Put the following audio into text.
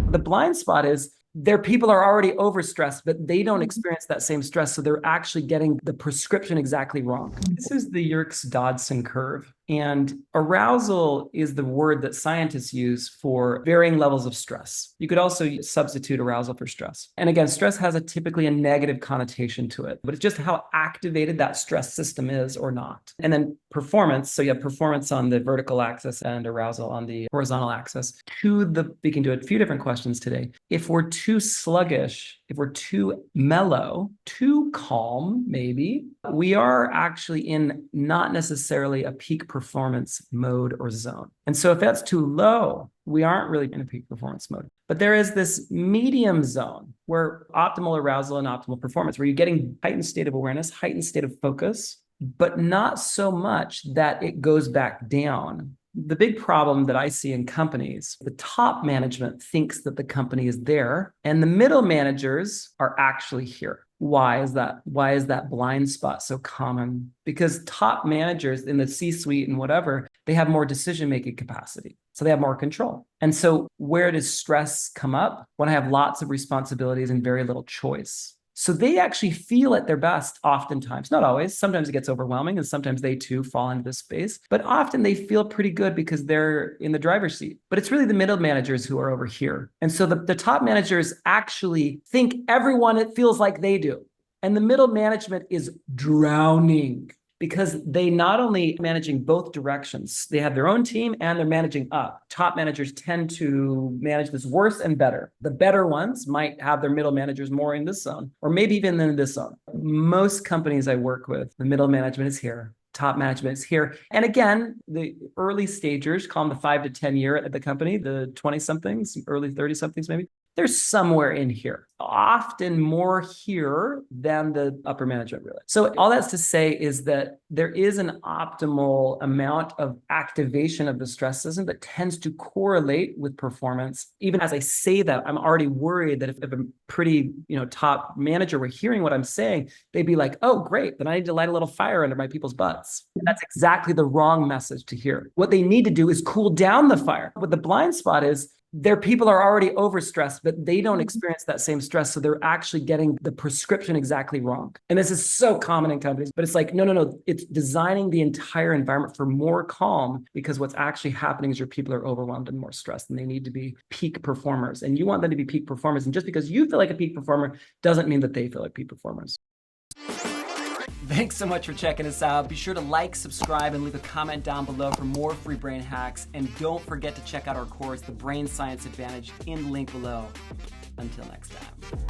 The blind spot is their people are already overstressed, but they don't experience that same stress. So they're actually getting the prescription exactly wrong. This is the Yerkes-Dodson curve. And arousal is the word that scientists use for varying levels of stress. You could also substitute arousal for stress. And again, stress has typically a negative connotation to it, but it's just how activated that stress system is or not. And then performance. So you have performance on the vertical axis and arousal on the horizontal axis. We can do a few different questions today. If we're too sluggish, if we're too mellow, too calm, maybe, we are actually in not necessarily a peak performance mode or zone. And so if that's too low, we aren't really in a peak performance mode. But there is this medium zone where optimal arousal and optimal performance, where you're getting heightened state of awareness, heightened state of focus, but not so much that it goes back down. The big problem that I see in companies, the top management thinks that the company is there, and the middle managers are actually here. Why is that? Why is that blind spot so common? Because top managers in the C-suite and whatever, they have more decision-making capacity. So they have more control. And so where does stress come up? When I have lots of responsibilities and very little choice. So they actually feel at their best oftentimes, not always. Sometimes it gets overwhelming and sometimes they too fall into this space. But often they feel pretty good because they're in the driver's seat. But it's really the middle managers who are over here. And so the top managers actually think everyone, it feels like they do. And the middle management is drowning because they not only managing both directions, they have their own team and they're managing up. Top managers tend to manage this worse and better. The better ones might have their middle managers more in this zone, or maybe even in this zone. Most companies I work with, the middle management is here. Top management is here. And again, the early stagers, call them the 5 to 10 year at the company, the 20 somethings, early 30 somethings maybe, they're somewhere in here, often more here than the upper management really. So all that's to say is that there is an optimal amount of activation of the stress system that tends to correlate with performance. Even as I say that, I'm already worried that if a pretty top manager were hearing what I'm saying, they'd be like, oh, great, then I need to light a little fire under my people's butts. That's exactly the wrong message to hear. What they need to do is cool down the fire. What the blind spot is, their people are already overstressed, but they don't experience that same stress. So they're actually getting the prescription exactly wrong. And this is so common in companies, but it's like, no. It's designing the entire environment for more calm, because what's actually happening is your people are overwhelmed and more stressed and they need to be peak performers. And you want them to be peak performers. And just because you feel like a peak performer doesn't mean that they feel like peak performers. Thanks so much for checking us out. Be sure to like, subscribe, and leave a comment down below for more free brain hacks. And don't forget to check out our course, The Brain Science Advantage, in the link below. Until next time.